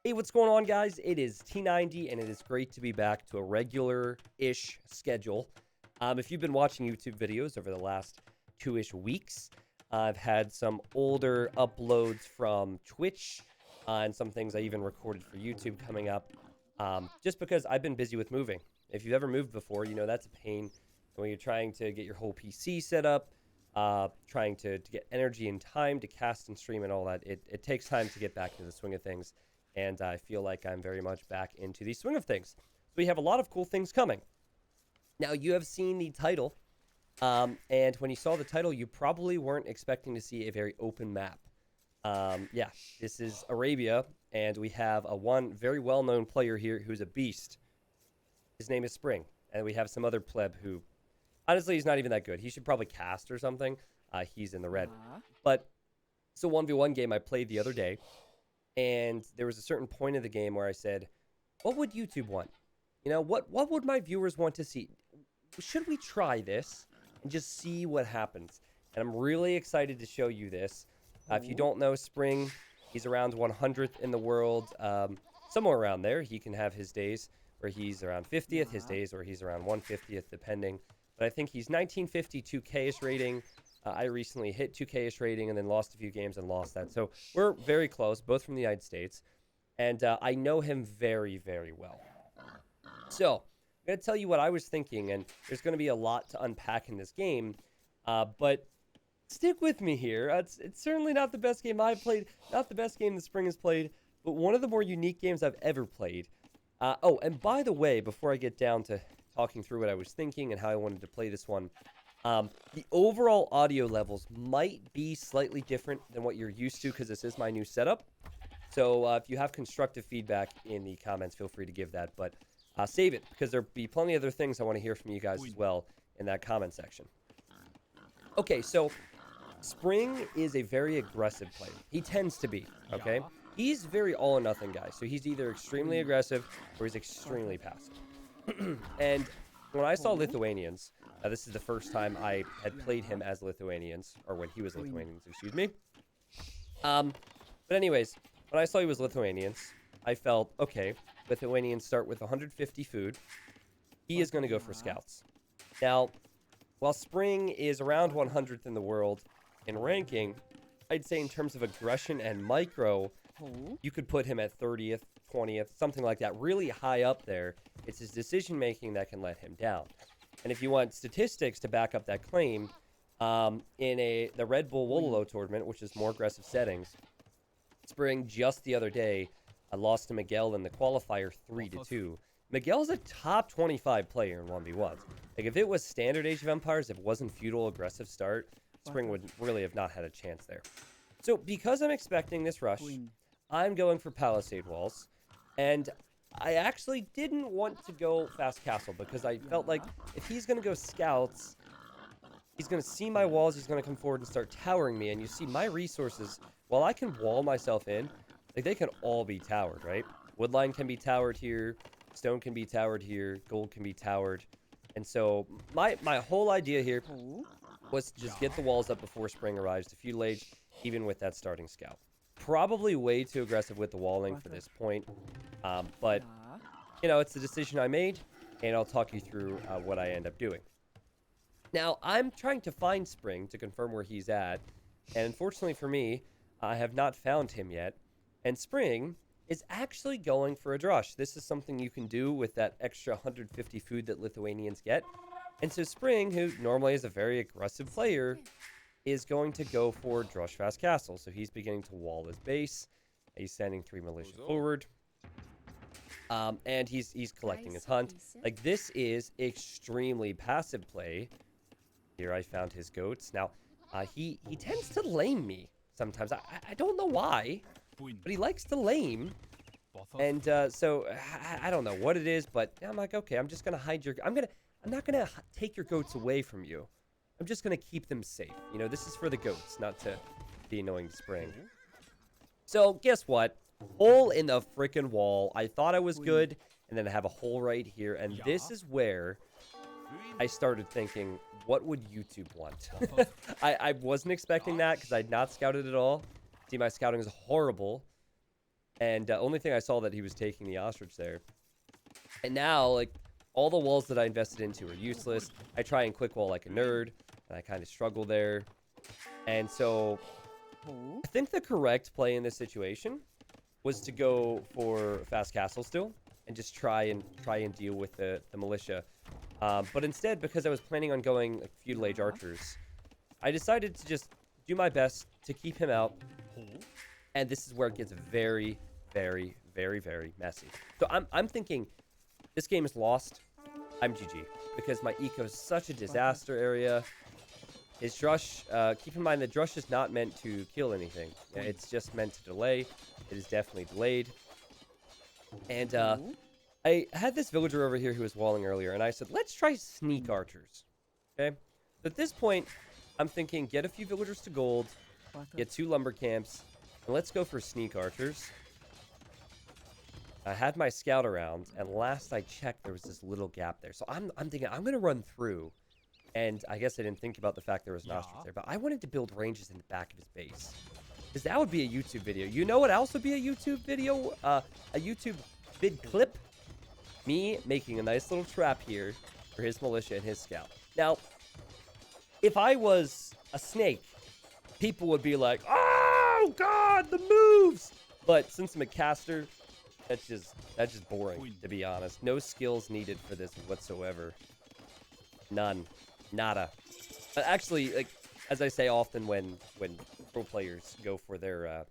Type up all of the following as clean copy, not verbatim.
Hey, what's going on, guys? It is T90, and it is great to be back to a regular-ish schedule. If you've been watching YouTube videos over the last 2-ish weeks, I've had some older uploads from Twitch, and some things I even recorded for YouTube coming up, just because I've been busy with moving. If you've ever moved before, you know that's a pain when you're trying to get your whole PC set up, trying to get energy and time to cast and stream and all that. It takes time to get back into the swing of things. And I feel like I'm very much back into the swing of things. So we have a lot of cool things coming. Now, you have seen the title, and when you saw the title, you probably weren't expecting to see a very open map. Yeah, this is Arabia, and we have one very well-known player here who's a beast. His name is Spring, and we have some other pleb who, honestly, he's not even that good. He should probably cast or something. He's in the red. But it's a 1v1 game I played the other day. And there was a certain point of the game where I said, what would YouTube want? You know, what would my viewers want to see? Should we try this and just see what happens? And I'm really excited to show you this. If you don't know Spring, he's around 100th in the world. Somewhere around there. He can have his days where he's around 50th, his days where he's around 150th, depending. But I think he's 1950 2K-ish rating. I recently hit 2K-ish rating and then lost a few games and lost that. So we're very close, both from the United States. And I know him very, very well. So I'm going to tell you what I was thinking. And there's going to be a lot to unpack in this game. But stick with me here. It's certainly not the best game I've played. Not the best game the Spring has played. But one of the more unique games I've ever played. Oh, and by the way, before I get down to talking through what I was thinking and how I wanted to play this one, the overall audio levels might be slightly different than what you're used to because this is my new setup. So if you have constructive feedback in the comments, feel free to give that. But save it because there'll be plenty of other things I want to hear from you guys as well in that comment section. Okay, so Spring is a very aggressive player. He tends to be, okay? He's very all or nothing guy. So he's either extremely aggressive or he's extremely passive. And when I saw Lithuanians... this is the first time I had played him as Lithuanians, or when he was Lithuanians, excuse me. But anyways, when I saw he was Lithuanians, I felt, okay, Lithuanians start with 150 food. He is going to go for scouts. Now, while Spring is around 100th in the world in ranking, I'd say in terms of aggression and micro, you could put him at 30th, 20th, something like that, really high up there. It's his decision-making that can let him down. And if you want statistics to back up that claim, in the Red Bull Wololo tournament, which is more aggressive settings, Spring just the other day lost to Miguel in the qualifier 3-2. Miguel's a top 25 player in 1v1s. Like, if it was standard Age of Empires, if it wasn't feudal aggressive start, Spring would really have not had a chance there. So because I'm expecting this rush, I'm going for Palisade Walls. And I actually didn't want to go Fast Castle because I felt like if he's going to go Scouts, he's going to see my walls, he's going to come forward and start towering me. And you see my resources, while I can wall myself in, like they can all be towered, right? Woodline can be towered here, stone can be towered here, gold can be towered. And so my whole idea here was to just get the walls up before Spring arrives to feudal age, even with that starting Scout. Probably way too aggressive with the walling for this point. But, you know, it's the decision I made, and I'll talk you through what I end up doing. Now, I'm trying to find Spring to confirm where he's at, and unfortunately for me, I have not found him yet. And Spring is actually going for a drush. This is something you can do with that extra 150 food that Lithuanians get. And so Spring, who normally is a very aggressive player, is going to go for Drush Fast Castle. So he's beginning to wall his base. He's sending 3 militia forward. And he's collecting his hunt. Like, this is extremely passive play. Here I found his goats. Now, he tends to lame me sometimes. I don't know why, but he likes to lame. And so I don't know what it is, but I'm like, okay, I'm just gonna hide your. I'm not gonna take your goats away from you. I'm just gonna keep them safe. You know, this is for the goats, not to be annoying to Spring. So guess what? Hole in the freaking wall. I thought I was good, and then I have a hole right here, and this is where I started thinking, what would YouTube want? I wasn't expecting that because I'd not scouted at all. See, my scouting is horrible. And only thing I saw that he was taking the ostrich there. And now, like, all the walls that I invested into are useless. I try and quick wall like a nerd, and I kind of struggle there. And so, I think the correct play in this situation was to go for fast castle still, and just try and deal with the militia. But instead, because I was planning on going like, feudal age archers, I decided to just do my best to keep him out. And this is where it gets very, very, very, very messy. So I'm thinking this game is lost. I'm GG because my eco is such a disaster area. His drush, keep in mind the drush is not meant to kill anything. It's just meant to delay. It is definitely delayed. And I had this villager over here who was walling earlier, and I said, let's try sneak archers. Okay? So at this point, I'm thinking get a few villagers to gold, get 2 lumber camps, and let's go for sneak archers. I had my scout around, and last I checked, there was this little gap there. So I'm thinking I'm going to run through. And I guess I didn't think about the fact there was an ostrich there. But I wanted to build ranges in the back of his base. Because that would be a YouTube video. You know what else would be a YouTube video? A YouTube vid clip? Me making a nice little trap here for his militia and his scout. Now, if I was a snake, people would be like, oh, God, the moves! But since I'm a caster, that's just boring, to be honest. No skills needed for this whatsoever. None. Nada. But actually, like, as I say often when pro players go for their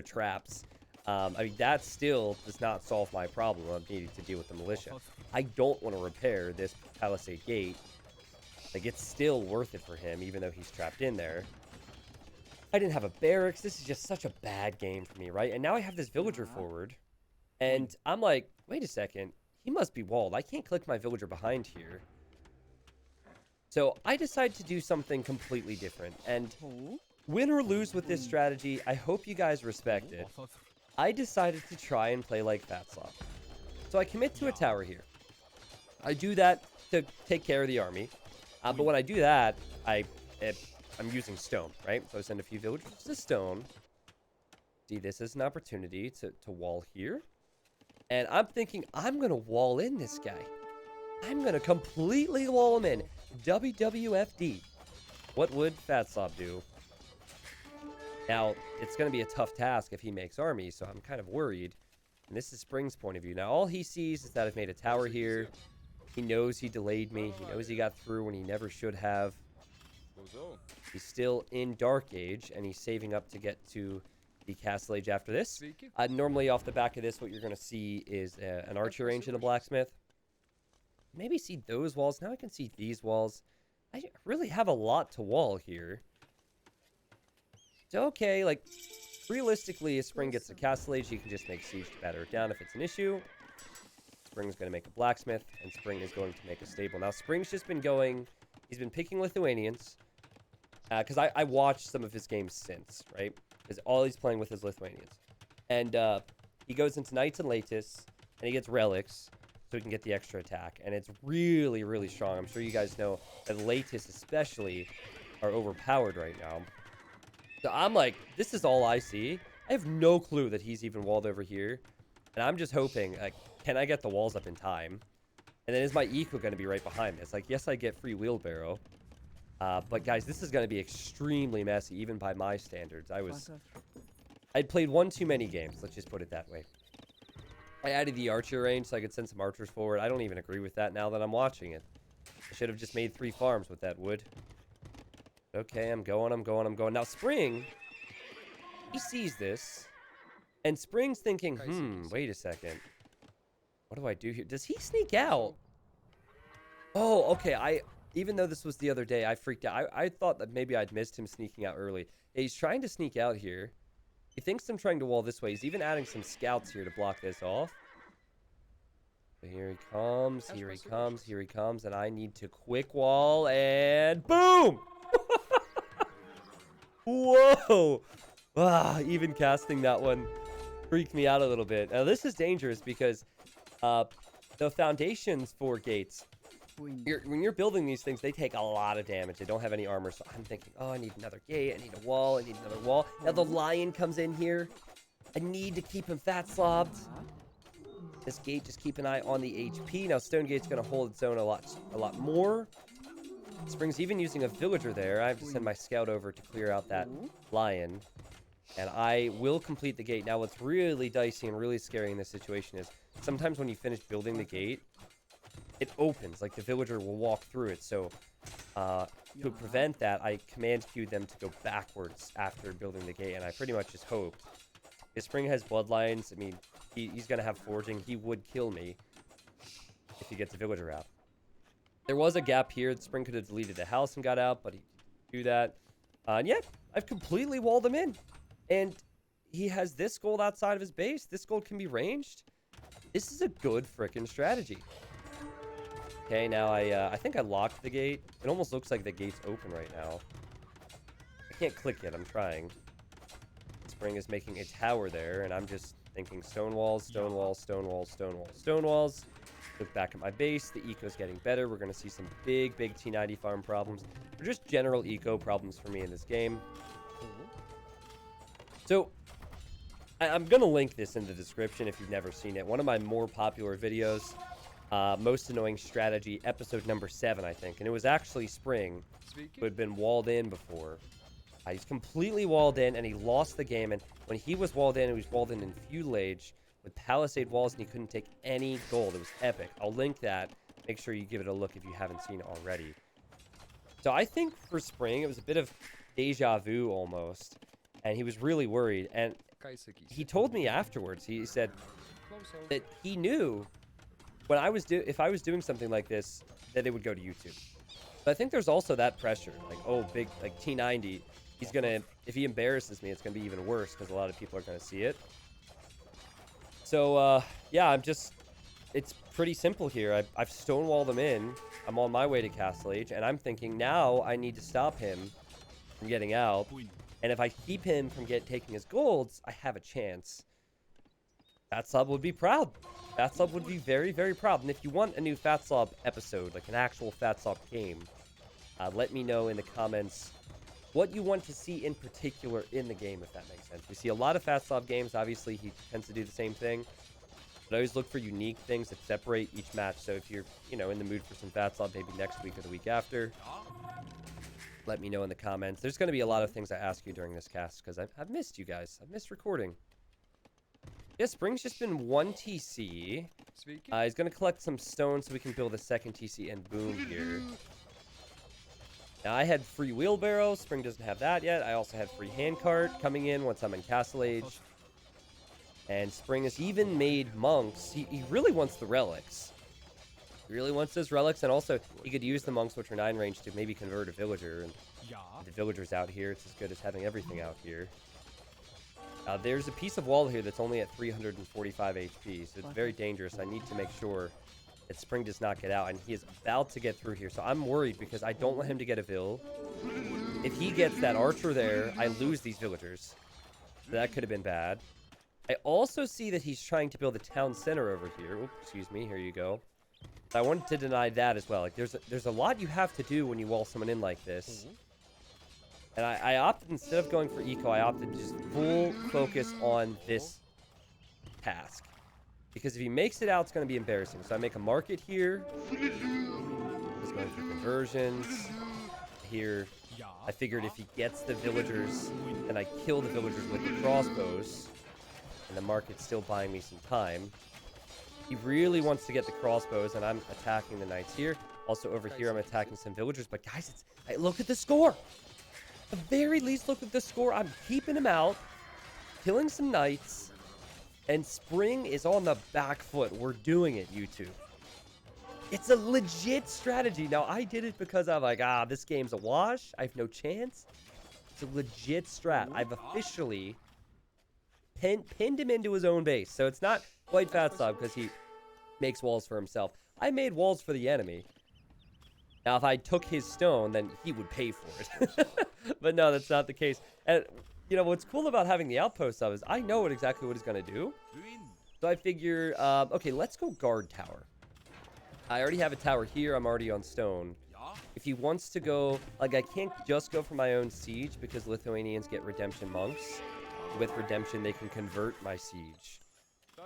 traps, I mean, that still does not solve my problem of needing to deal with the militia. I don't want to repair this palisade gate. Like, it's still worth it for him, even though he's trapped in there. I didn't have a barracks. This is just such a bad game for me, right? And now I have this villager forward. And I'm like, wait a second. He must be walled. I can't click my villager behind here. So I decided to do something completely different. And win or lose with this strategy, I hope you guys respect it. I decided to try and play like Fatslob. So I commit to a tower here. I do that to take care of the army. But when I do that, I'm using stone, right? So I send a few villagers to stone. See this as an opportunity to wall here. And I'm thinking I'm going to wall in this guy. I'm going to completely wall him in. WWFD. What would Fatslob do? Now, it's going to be a tough task if he makes army, so I'm kind of worried. And this is Spring's point of view. Now, all he sees is that I've made a tower here. He knows he delayed me. He knows he got through when he never should have. He's still in Dark Age, and he's saving up to get to the Castle Age after this. Normally, off the back of this, what you're going to see is an archer range and a blacksmith. Maybe see those walls. Now I can see these walls. I really have a lot to wall here. So, okay, like, realistically, if Spring gets the Castle Age, he can just make siege to batter it down if it's an issue. Spring's going to make a blacksmith, and Spring is going to make a stable. Now, Spring's just been going... He's been picking Lithuanians. Because I watched some of his games since, right? Because all he's playing with is Lithuanians. And he goes into Knights and Latus, and he gets Relics, so he can get the extra attack. And it's really, really strong. I'm sure you guys know that Latus especially are overpowered right now. So I'm like, this is all I see. I have no clue that he's even walled over here. And I'm just hoping, like, can I get the walls up in time? And then is my eco going to be right behind this? Like, yes, I get free wheelbarrow. But guys, this is going to be extremely messy, even by my standards. I'd played one too many games, let's just put it that way. I added the archer range so I could send some archers forward. I don't even agree with that now that I'm watching it. I should have just made 3 farms with that wood. Okay, I'm going. Now, Spring, he sees this. And Spring's thinking, wait a second. What do I do here? Does he sneak out? Oh, okay. Even though this was the other day, I freaked out. I thought that maybe I'd missed him sneaking out early. Yeah, he's trying to sneak out here. He thinks I'm trying to wall this way. He's even adding some scouts here to block this off. So here he comes. Here he comes. And I need to quick wall. And boom! Whoa! Even casting that one freaked me out a little bit. Now, this is dangerous because the foundations for gates, when you're building these things, they take a lot of damage. They don't have any armor, so I'm thinking, oh, I need another gate. I need a wall. I need another wall. Now, the lion comes in here. I need to keep him fat slobbed. This gate, just keep an eye on the HP. Now, Stone Gate's going to hold its own a lot more. Spring's even using a villager there. I have to send my scout over to clear out that lion. And I will complete the gate. Now, what's really dicey and really scary in this situation is sometimes when you finish building the gate, it opens. Like, the villager will walk through it. So, to prevent that, I command queued them to go backwards after building the gate. And I pretty much just hoped. If Spring has bloodlines, I mean, he's going to have forging. He would kill me if he gets a villager out. There was a gap here. Spring could have deleted the house and got out, but he didn't do that. And yeah, I've completely walled him in. And he has this gold outside of his base. This gold can be ranged. This is a good freaking strategy. Okay, now I think I locked the gate. It almost looks like the gate's open right now. I can't click it. I'm trying. Spring is making a tower there, and I'm just thinking stone walls, stone walls, stone walls, stone walls, stone walls. Look back at my base. The eco's getting better. We're going to see some big T90 farm problems. Or just general eco problems for me in this game. So, I'm going to link this in the description if you've never seen it. One of my more popular videos, Most Annoying Strategy, episode number 7, I think. And it was actually Spring, who had been walled in before. He's completely walled in, and he lost the game. And when he was walled in, he was walled in feudal age with palisade walls, and he couldn't take any gold. It was epic. I'll link that. Make sure you give it a look if you haven't seen it already. So I think for Spring, it was a bit of deja vu almost. And he was really worried. And he told me afterwards, he said that he knew when if I was doing something like this, that it would go to YouTube. But I think there's also that pressure. Like, oh, big, like T90. He's going to, if he embarrasses me, it's going to be even worse because a lot of people are going to see it. So, yeah, it's pretty simple here. I've stonewalled him in. I'm on my way to Castle Age, and I'm thinking now I need to stop him from getting out. And if I keep him from taking his golds, I have a chance. Fatslob would be proud. Fatslob would be very, very proud. And if you want a new Fatslob episode, like an actual Fatslob game, let me know in the comments what you want to see in particular in the game, if that makes sense. We see a lot of Fatslob games. Obviously, he tends to do the same thing. But I always look for unique things that separate each match. So if you're, in the mood for some Fatslob, maybe next week or the week after, let me know in the comments. There's going to be a lot of things I ask you during this cast because I've missed you guys. I've missed recording. Yeah, Spring's just been 1 TC. He's going to collect some stones so we can build a second TC and boom here. Now, I had free wheelbarrow. Spring doesn't have that yet. I also had free handcart coming in once I'm in Castle Age. And Spring has even made monks. He really wants the relics. He really wants those relics. And also, he could use the monks, which are 9 range, to maybe convert a villager. And the villager's out here. It's as good as having everything out here. There's a piece of wall here that's only at 345 HP. So it's very dangerous. I need to make sure that Spring does not get out, and he is about to get through here. So I'm worried because I don't want him to get a vill. If he gets that archer there, I lose these villagers. So that could have been bad. I also see that he's trying to build a town center over here. Oops, excuse me. Here you go. I wanted to deny that as well. Like, there's a lot you have to do when you wall someone in like this. And I opted, instead of going for eco, I opted to just full focus on this task. Because if he makes it out, it's going to be embarrassing. So I make a market here. Just going for conversions. Here, I figured if he gets the villagers, then I kill the villagers with the crossbows. And the market's still buying me some time. He really wants to get the crossbows, and I'm attacking the knights here. Also over here, I'm attacking some villagers. But guys, look at the score. At the very least, look at the score. I'm keeping him out, killing some knights. And Spring is on the back foot. We're doing it, YouTube. It's a legit strategy. Now, I did it because I'm like, this game's a wash. I have no chance. It's a legit strat. I've officially pinned him into his own base. So it's not quite Fatslob because he makes walls for himself. I made walls for the enemy. Now, if I took his stone, then he would pay for it. But no, that's not the case. And what's cool about having the outpost up is I know exactly what he's going to do. So I figure, okay, let's go guard tower. I already have a tower here. I'm already on stone. If he wants to go, like, I can't just go for my own siege because Lithuanians get redemption monks. with Redemption, they can convert my siege.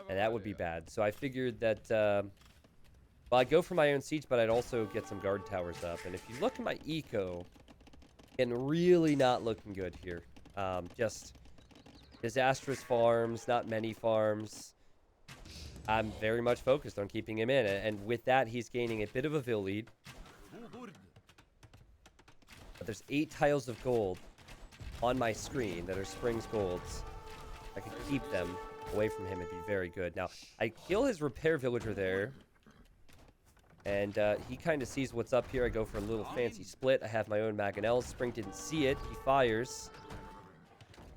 And that would be bad. So I figured that, well, I'd go for my own siege, but I'd also get some guard towers up. And if you look at my eco, and really not looking good here. Just disastrous farms, not many farms. I'm very much focused on keeping him in. And with that, he's gaining a bit of a Vil lead. But there's 8 tiles of gold on my screen that are Spring's golds. I could keep them away from him. It'd be very good. Now, I kill his repair villager there. And he kind of sees what's up here. I go for a little fancy split. I have my own Mangonels. Spring didn't see it. He fires.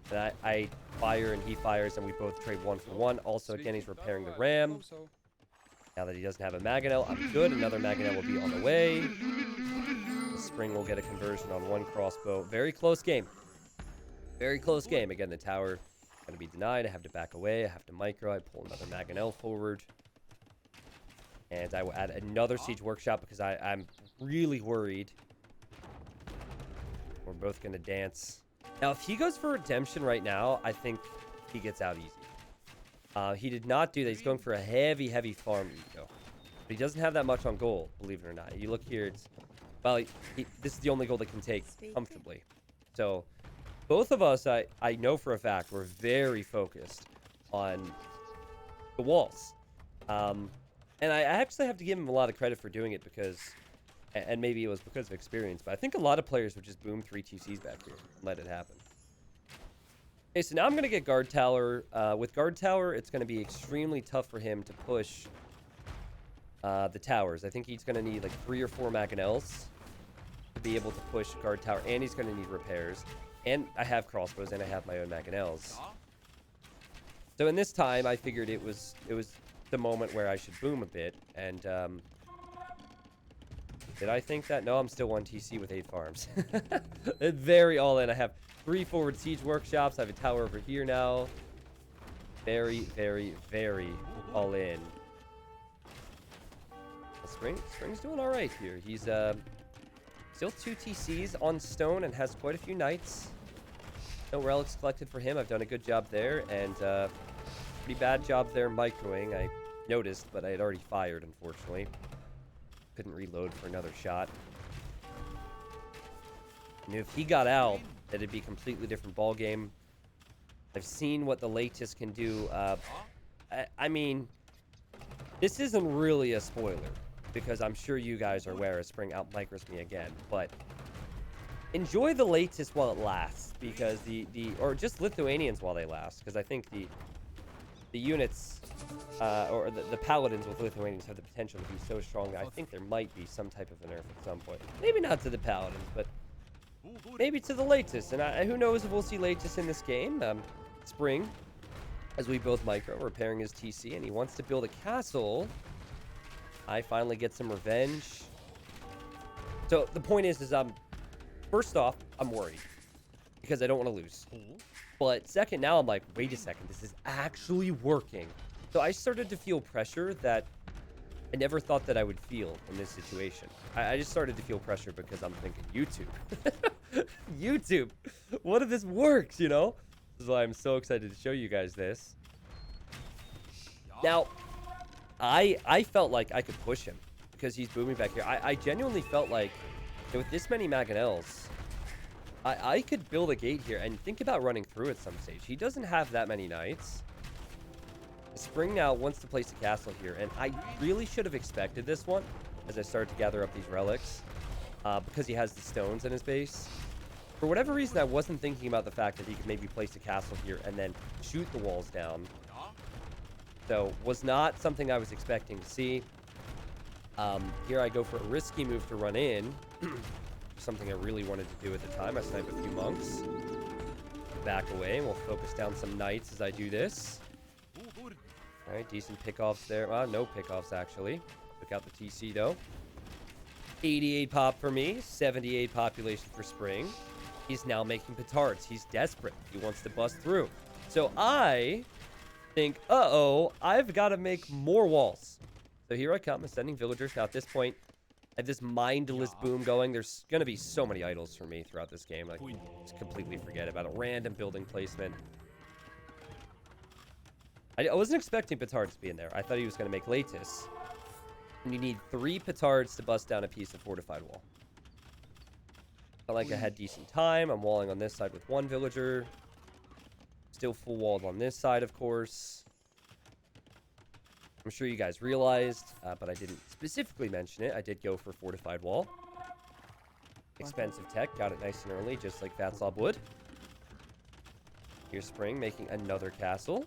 And I fire and he fires, and we both trade 1 for 1. Also, again, he's repairing the ram. Now that he doesn't have a Mangonel, I'm good. Another Mangonel will be on the way. Spring will get a conversion on 1 crossbow. Very close game. Very close game. Again, the tower going to be denied. I have to back away. I have to micro. I pull another Mangonel forward. And I will add another siege workshop because I'm really worried. We're both going to dance. Now, if he goes for redemption right now, I think he gets out easy. He did not do that. He's going for a heavy, heavy farm eco. But he doesn't have that much on gold, believe it or not. You look here, it's... Well, this is the only gold I can take comfortably. So, both of us, I know for a fact, we're very focused on the walls. And I actually have to give him a lot of credit for doing it because... And maybe it was because of experience, but I think a lot of players would just boom 3 TCs back here and let it happen. Okay, so now I'm going to get Guard Tower. With Guard Tower, it's going to be extremely tough for him to push the towers. I think he's going to need like 3 or 4 Mangonels to be able to push Guard Tower, and he's going to need repairs. And I have crossbows, and I have my own Mangonels. So in this time, I figured it was the moment where I should boom a bit, and... Did I think that? No, I'm still 1 TC with 8 farms. It's very all in. I have 3 forward siege workshops. I have a tower over here now. Very, very, very all in. Spring's doing all right here. He's still 2 TCs on stone and has quite a few knights. No relics collected for him. I've done a good job there, and pretty bad job there microing. I noticed, but I had already fired, unfortunately. Couldn't reload for another shot. And if he got out, it'd be a completely different ball game. I've seen what the latest can do. I mean, this isn't really a spoiler because I'm sure you guys are aware as Spring out micros me again. But enjoy the latest while it lasts, because or just Lithuanians while they last, because I think the units. Or the paladins with Lithuanians have the potential to be so strong that I think there might be some type of a nerf at some point. Maybe not to the paladins, but maybe to the latest. And who knows if we'll see latest in this game. Spring, as we both micro, repairing his TC, and he wants to build a castle. I finally get some revenge. So the point is first off, I'm worried because I don't want to lose. But second, now I'm like, wait a second, this is actually working. So I started to feel pressure that I never thought that I would feel in this situation. I just started to feel pressure because I'm thinking, YouTube. YouTube. What if this works, you know? This is why I'm so excited to show you guys this. Now, I felt like I could push him because he's booming back here. I genuinely felt like with this many Mangonels, I could build a gate here and think about running through at some stage. He doesn't have that many knights. Spring now wants to place a castle here, and I really should have expected this one as I started to gather up these relics because he has the stones in his base. For whatever reason, I wasn't thinking about the fact that he could maybe place a castle here and then shoot the walls down. So, was not something I was expecting to see. Here I go for a risky move to run in. Something I really wanted to do at the time. I snipe a few monks. Back away, and we'll focus down some knights as I do this. Alright, decent pickoffs there. Well, no pickoffs, actually. Took out the TC, though. 88 pop for me. 78 population for Spring. He's now making petards. He's desperate. He wants to bust through. So I think, uh-oh, I've got to make more walls. So here I come, ascending villagers. Now, at this point, I have this mindless boom going. There's going to be so many idols for me throughout this game. Like, just completely forget about it. Random building placement. I wasn't expecting petards to be in there. I thought he was going to make Latis. And you need 3 petards to bust down a piece of fortified wall. Felt like I had decent time. I'm walling on this side with 1 villager. Still full walled on this side, of course. I'm sure you guys realized, but I didn't specifically mention it. I did go for fortified wall. Expensive tech. Got it nice and early, just like Fatslob would. Here's Spring making another castle.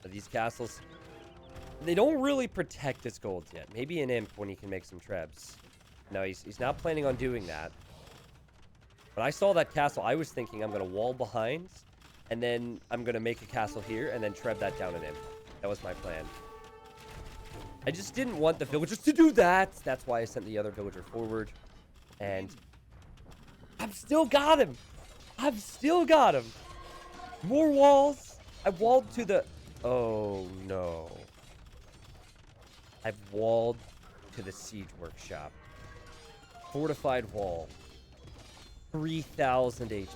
But these castles, they don't really protect his gold yet. Maybe an imp when he can make some trebs. No, he's not planning on doing that. When I saw that castle, I was thinking I'm going to wall behind, and then I'm going to make a castle here, and then treb that down an imp. That was my plan. I just didn't want the villagers to do that. That's why I sent the other villager forward. And I've still got him. I've still got him. More walls. I walled to the... Oh, no. I've walled to the siege workshop. Fortified wall. 3,000 HP.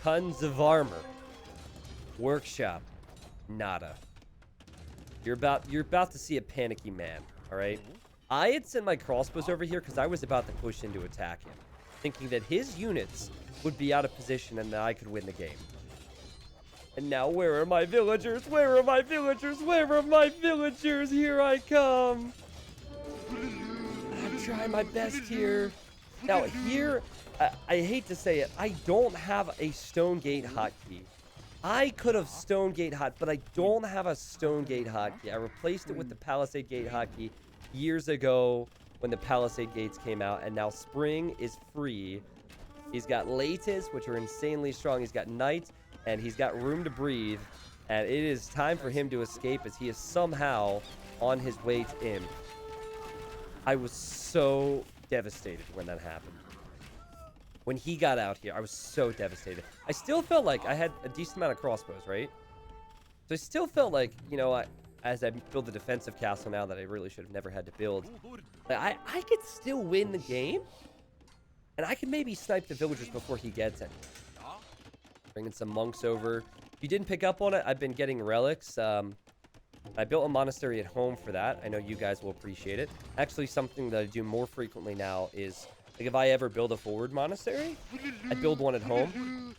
Tons of armor. Workshop. Nada. You're about to see a panicky man, all right? I had sent my crossbows over here because I was about to push in to attack him, thinking that his units would be out of position and that I could win the game. And now, where are my villagers? Where are my villagers? Where are my villagers? Here I come. I'm trying my best here. Now, here, I hate to say it, I don't have a stone gate hotkey. I could have stone gate hot, but I don't have a stone gate hotkey. I replaced it with the palisade gate hotkey years ago when the palisade gates came out, and now Spring is free. He's got Latis, which are insanely strong. He's got Knight, and he's got room to breathe, and it is time for him to escape as he is somehow on his way to Imp. I was so devastated when that happened. When he got out here, I was so devastated. I still felt like I had a decent amount of crossbows, right? So I still felt like, you know, as I build the defensive castle now that I really should have never had to build, I could still win the game. And I could maybe snipe the villagers before he gets it. Bringing some monks over. If you didn't pick up on it, I've been getting relics. I built a monastery at home for that. I know you guys will appreciate it. Actually, something that I do more frequently now is... like, if I ever build a forward monastery, I build one at home.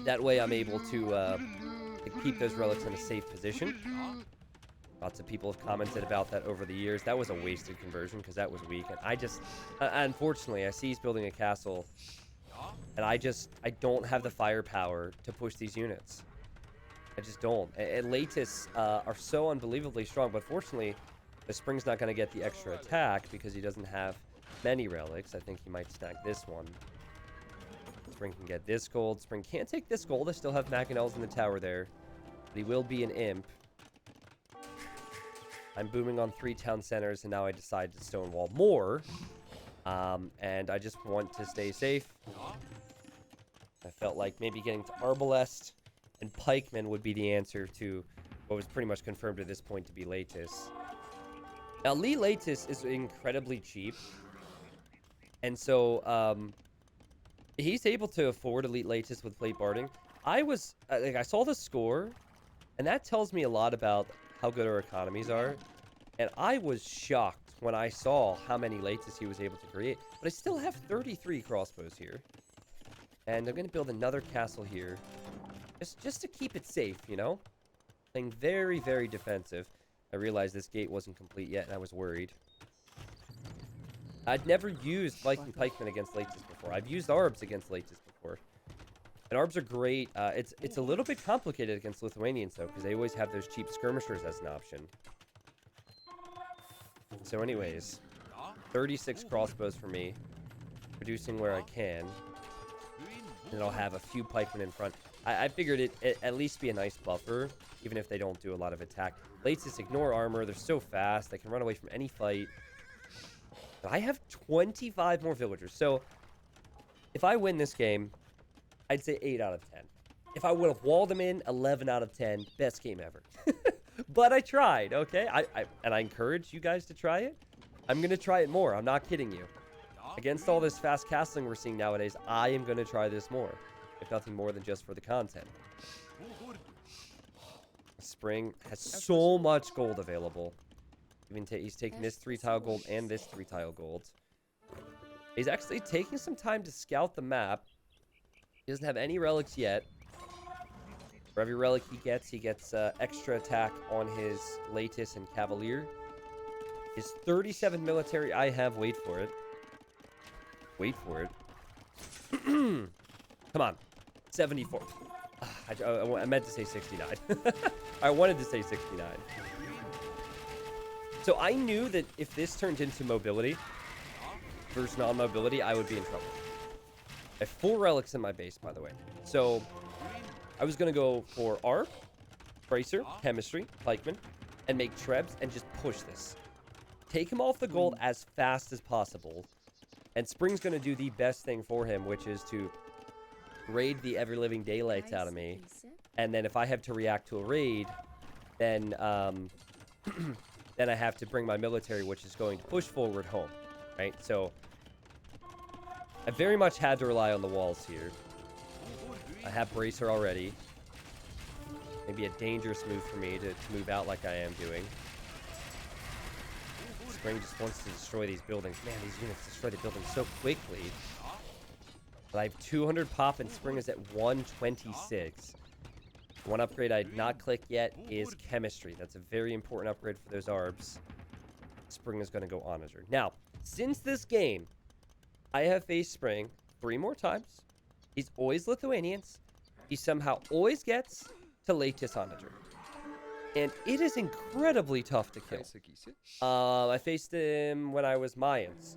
That way I'm able to keep those relics in a safe position. Lots of people have commented about that over the years. That was a wasted conversion because that was weak. And I just, unfortunately, I see he's building a castle. And I don't have the firepower to push these units. I just don't. And Latis are so unbelievably strong. But fortunately, the Spring's not going to get the extra attack because he doesn't have... many relics. I think he might snag this one. Spring can get this gold. Spring can't take this gold. I still have Mangonels in the tower there. But he will be an imp. I'm booming on 3 town centers, and now I decide to stonewall more. And I just want to stay safe. I felt like maybe getting to Arbalest and Pikemen would be the answer to what was pretty much confirmed at this point to be Latis. Now, Lee Latis is incredibly cheap. And so, he's able to afford Elite Latis with plate barding. I saw the score, and that tells me a lot about how good our economies are. And I was shocked when I saw how many Latis he was able to create. But I still have 33 crossbows here. And I'm going to build another castle here. Just to keep it safe, you know? Playing very, very defensive. I realized this gate wasn't complete yet, and I was worried. I'd never used Viking Pikemen against Latis before. I've used Arbs against Latis before. And Arbs are great. It's a little bit complicated against Lithuanians, though, because they always have those cheap skirmishers as an option. So anyways, 36 crossbows for me. Producing where I can. And I'll have a few pikemen in front. I figured it at least be a nice buffer, even if they don't do a lot of attack. Latis ignore armor. They're so fast. They can run away from any fight. But I have 25 more villagers. So if I win this game, I'd say 8 out of 10. If I would have walled them in, 11 out of 10. Best game ever. But I tried, okay? And I encourage you guys to try it. I'm going to try it more. I'm not kidding you. Against all this fast castling we're seeing nowadays, I am going to try this more. If nothing more than just for the content. Spring has so much gold available. Even he's taking this 3-tile gold and this 3-tile gold. He's actually taking some time to scout the map. He doesn't have any relics yet. For every relic he gets extra attack on his Latis and Cavalier. His 37 military, I have, wait for it. Wait for it. Come on. 74. I meant to say 69. I wanted to say 69. So I knew that if this turned into mobility versus non-mobility, I would be in trouble. I have 4 relics in my base, by the way. So I was going to go for ARP, Bracer, Chemistry, Pikeman, and make Trebs and just push this. Take him off the gold as fast as possible. And Spring's going to do the best thing for him, which is to raid the ever-living daylights out of me. And then if I have to react to a raid, then then I have to bring my military, which is going to push forward home, right? So I very much had to rely on the walls here. I have Bracer already. Maybe a dangerous move for me to move out like I am doing. Spring just wants to destroy these buildings. Man, these units destroy the buildings so quickly. But I have 200 pop and Spring is at 126. One upgrade I did not click yet is Chemistry. That's a very important upgrade for those ARBs. Spring is going to go Onager. Now, since this game, I have faced Spring 3 more times. He's always Lithuanians. He somehow always gets to Latis Onager. And it is incredibly tough to kill. I faced him when I was Mayans.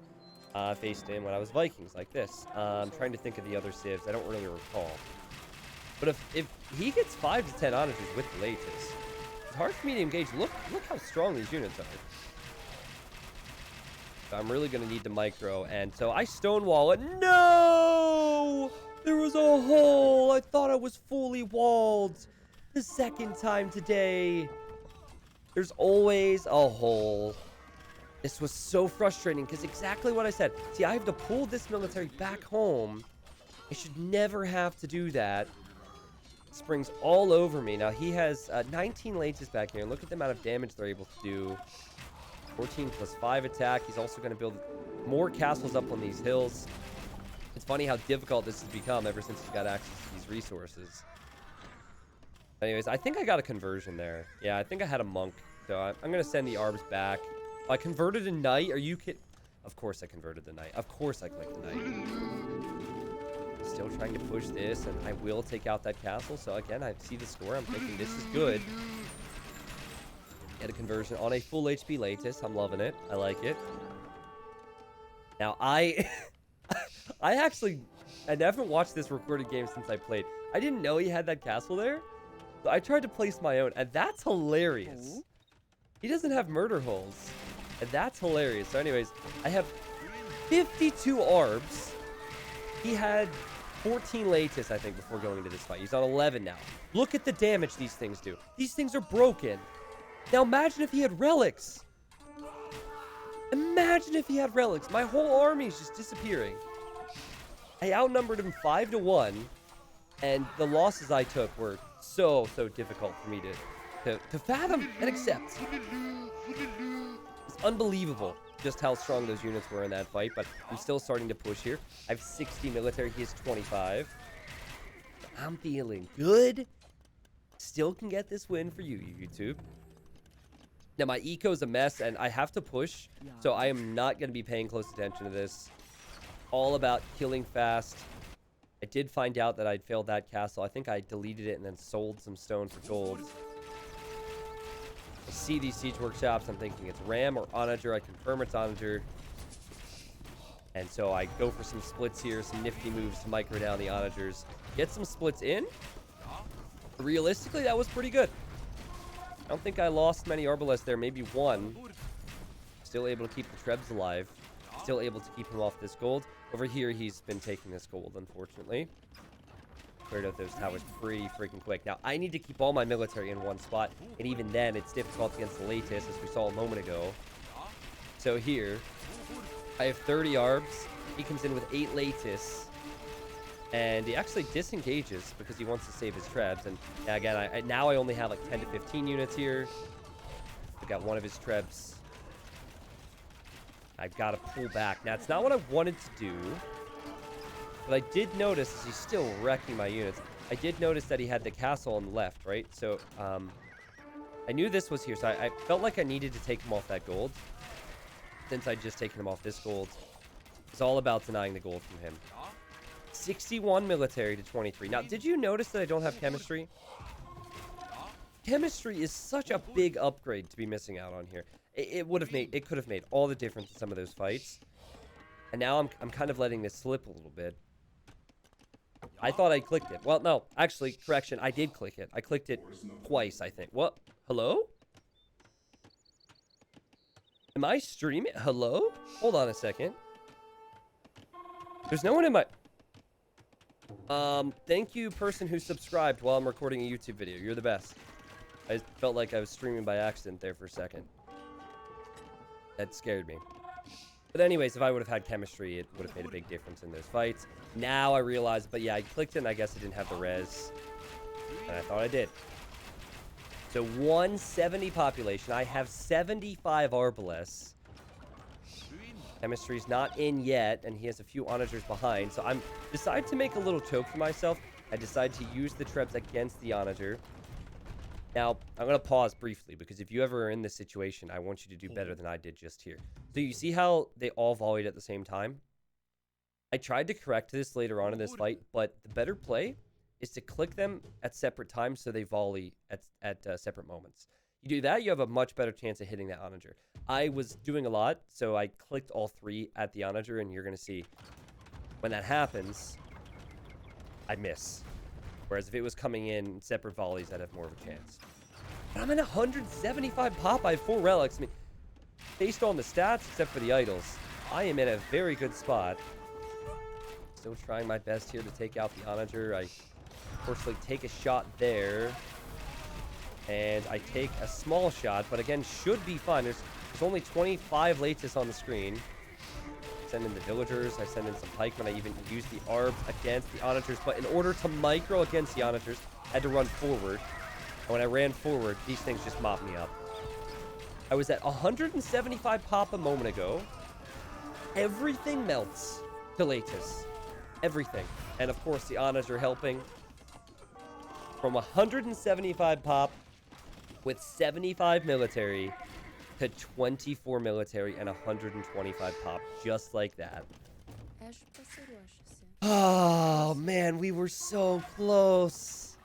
I faced him when I was Vikings, like this. I'm trying to think of the other civs. I don't really recall. But if he gets 5 to 10 onagers with the Latis, it's hard for me to engage. Look how strong these units are. So I'm really going to need to micro. And so I stonewall it. No! There was a hole. I thought I was fully walled. The second time today. There's always a hole. This was so frustrating because exactly what I said. See, I have to pull this military back home. I should never have to do that. Spring's all over me. Now, he has 19 Latis back here. And look at the amount of damage they're able to do. 14 plus 5 attack. He's also going to build more castles up on these hills. It's funny how difficult this has become ever since he's got access to these resources. Anyways, I think I got a conversion there. Yeah, I think I had a monk. So I'm going to send the ARBs back. I converted a knight. Are you kidding? Of course I converted the knight. Of course I clicked the knight. Still trying to push this, and I will take out that castle. So again, I see the score. I'm thinking this is good. Get a conversion on a full HP Latis. I'm loving it. I like it. Now, I haven't watched this recorded game since I played. I didn't know he had that castle there. So I tried to place my own, and that's hilarious. He doesn't have murder holes, and that's hilarious. So anyways, I have 52 ARBs. He had 14 Latis, I think, before going into this fight. He's on 11 now. Look at the damage these things do. These things are broken. Now imagine if he had relics. Imagine if he had relics. My whole army is just disappearing. I outnumbered him 5 to 1, and the losses I took were so difficult for me to fathom and accept. It's unbelievable just how strong those units were in that fight, but I'm still starting to push here. I have 60 military. He has 25. I'm feeling good. Still can get this win for you, YouTube. Now, my eco is a mess, and I have to push, so I am not going to be paying close attention to this. All about killing fast. I did find out that I'd failed that castle. I think I deleted it and then sold some stone for gold. I see these siege workshops. I'm thinking it's Ram or Onager. I confirm it's Onager. And so I go for some splits here, some nifty moves to micro down the Onagers. Get some splits in. Realistically, that was pretty good. I don't think I lost many Arbalest there. Maybe one. Still able to keep the Trebs alive. Still able to keep him off this gold. Over here, he's been taking this gold, unfortunately. Cleared out those towers pretty freaking quick. Now, I need to keep all my military in one spot. And even then, it's difficult against the Latis, as we saw a moment ago. So here, I have 30 ARBs. He comes in with 8 Latis. And he actually disengages because he wants to save his trebs. And again, now I only have like 10 to 15 units here. I got one of his trebs. I've got to pull back. Now, it's not what I wanted to do. But I did notice, as he's still wrecking my units, I did notice that he had the castle on the left, right? So, I knew this was here. So I felt like I needed to take him off that gold. Since I'd just taken him off this gold. It's all about denying the gold from him. 61 military to 23. Now, did you notice that I don't have chemistry? Chemistry is such a big upgrade to be missing out on here. It could have made all the difference in some of those fights. And now I'm kind of letting this slip a little bit. I thought I clicked it. Well, no, actually, correction, I did click it. I clicked it twice, I think. What? Hello? Am I streaming? Hello? Hold on a second. There's no one in my... Thank you, person who subscribed while I'm recording a YouTube video. You're the best. I felt like I was streaming by accident there for a second. That scared me. But anyways, if I would have had chemistry, it would have made a big difference in those fights. Now I realize, but yeah, I clicked it and I guess I didn't have the res. And I thought I did. So 170 population. I have 75 Arbalest. Chemistry's not in yet, and he has a few onagers behind. So I'm decided to make a little choke for myself. I decided to use the trebs against the onager. Now, I'm going to pause briefly, because if you ever are in this situation, I want you to do better than I did just here. So you see how they all volleyed at the same time? I tried to correct this later on in this fight, but the better play is to click them at separate times so they volley at separate moments. You do that, you have a much better chance of hitting that onager. I was doing a lot, so I clicked all three at the onager, and you're going to see when that happens, I miss. Whereas if it was coming in separate volleys, I'd have more of a chance. But I'm in 175 pop. I have 4 relics. I mean, based on the stats, except for the idols, I am in a very good spot. Still trying my best here to take out the onager. I fortunately take a shot there. And I take a small shot, but again, should be fine. There's only 25 Latus on the screen. Send in the villagers. I send in some pikemen. I even use the arbs against the onagers. But in order to micro against the onagers, I had to run forward. And when I ran forward, these things just mopped me up. I was at 175 pop a moment ago. Everything melts to Latus. Everything. And of course, the onager helping. From 175 pop with 75 military to 24 military and 125 pop, just like that. Oh, man, we were so close.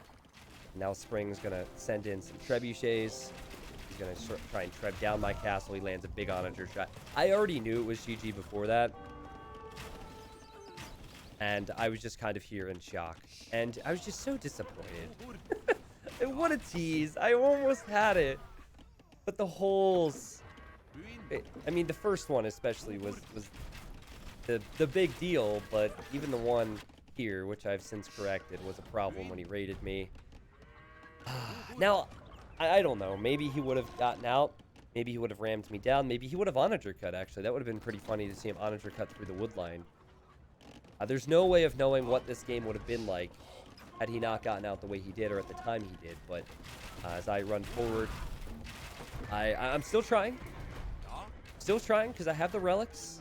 Now Spring's going to send in some trebuchets. He's going to try and treb down my castle. He lands a big onager shot. I already knew it was GG before that. And I was just kind of here in shock. And I was just so disappointed. What a tease. I almost had it. But the holes... I mean, the first one especially was the big deal. But even the one here, which I've since corrected, was a problem when he raided me. Now, I don't know. Maybe he would have gotten out. Maybe he would have rammed me down. Maybe he would have onager cut, actually. That would have been pretty funny to see him onager cut through the wood line. There's no way of knowing what this game would have been like had he not gotten out the way he did or at the time he did. But as I run forward, I'm still trying. Still trying because I have the relics.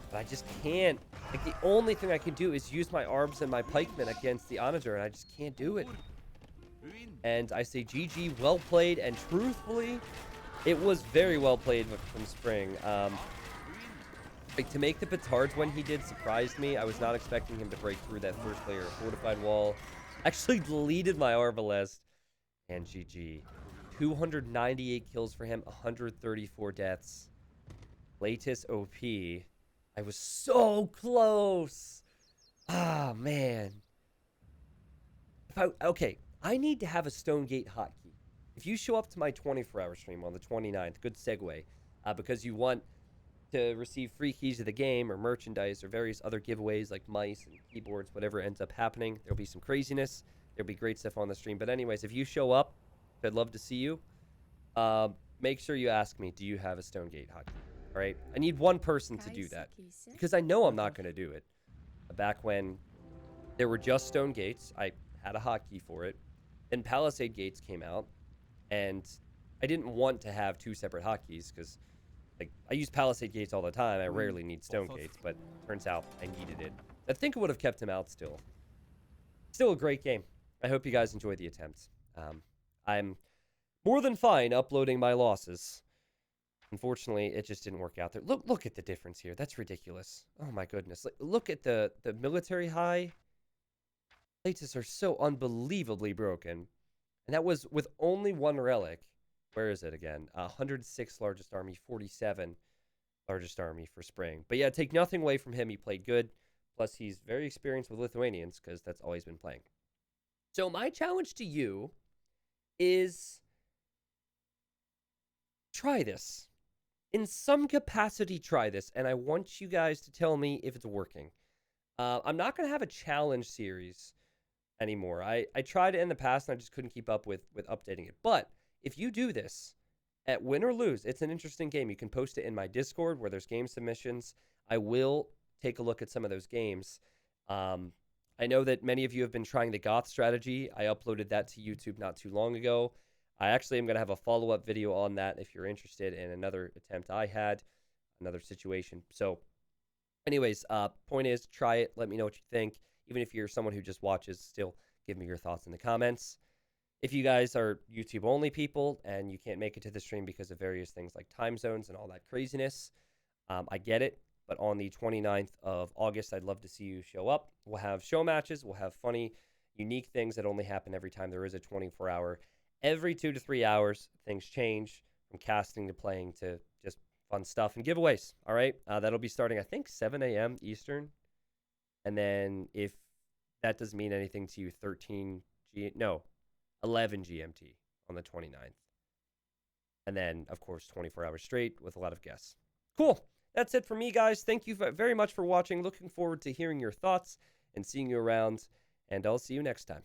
But I just can't. Like, the only thing I can do is use my arbs and my pikemen against the onager, and I just can't do it. And I say GG, well played, and truthfully, it was very well played from Spring. Like, to make the petards when he did surprised me. I was not expecting him to break through that first layer of fortified wall. Actually deleted my Arbalest. And GG. 298 kills for him, 134 deaths. Latus OP. I was so close. Ah, man. Okay, I need to have a Stonegate hotkey. If you show up to my 24-hour stream on the 29th, good segue, because you want to receive free keys to the game or merchandise or various other giveaways like mice and keyboards, whatever ends up happening. There'll be some craziness. There'll be great stuff on the stream. But anyways, if you show up, I'd love to see you. Make sure you ask me, do you have a Stonegate hotkey? All right? I need one person to do that because I know I'm not going to do it. Back when There were just Stone Gates. I had a hotkey for it. Then Palisade Gates came out, and I didn't want to have two separate hotkeys because, like, I use Palisade Gates all the time. I rarely need Stone Gates, but turns out I needed it. I think it would have kept him out still. Still a great game. I hope you guys enjoy the attempts. I'm more than fine uploading my losses. Unfortunately, it just didn't work out there. Look at the difference here. That's ridiculous. Oh my goodness. Look at the military high. Places are so unbelievably broken. And that was with only one relic. Where is it again? 106 largest army, 47 largest army for spring. But yeah, take nothing away from him. He played good. Plus, he's very experienced with Lithuanians because that's all he's been playing. So my challenge to you is try this. In some capacity, try this. And I want you guys to tell me if it's working. I'm not going to have a challenge series anymore. I tried it in the past and I just couldn't keep up with updating it. But if you do this at win or lose, it's an interesting game. You can post it in my Discord where there's game submissions. I will take a look at some of those games. I know that many of you have been trying the Goth strategy. I uploaded that to YouTube not too long ago. I actually am going to have a follow-up video on that if you're interested in another attempt I had, another situation. So anyways, point is, try it. Let me know what you think. Even if you're someone who just watches, still give me your thoughts in the comments. If you guys are YouTube-only people and you can't make it to the stream because of various things like time zones and all that craziness, I get it. But on the 29th of August, I'd love to see you show up. We'll have show matches. We'll have funny, unique things that only happen every time there is a 24-hour. Every 2 to 3 hours, things change from casting to playing to just fun stuff and giveaways. All right? That'll be starting, I think, 7 a.m. Eastern. And then if that doesn't mean anything to you, 11 GMT on the 29th. And then, of course, 24 hours straight with a lot of guests. Cool. That's it for me, guys. Thank you very much for watching. Looking forward to hearing your thoughts and seeing you around. And I'll see you next time.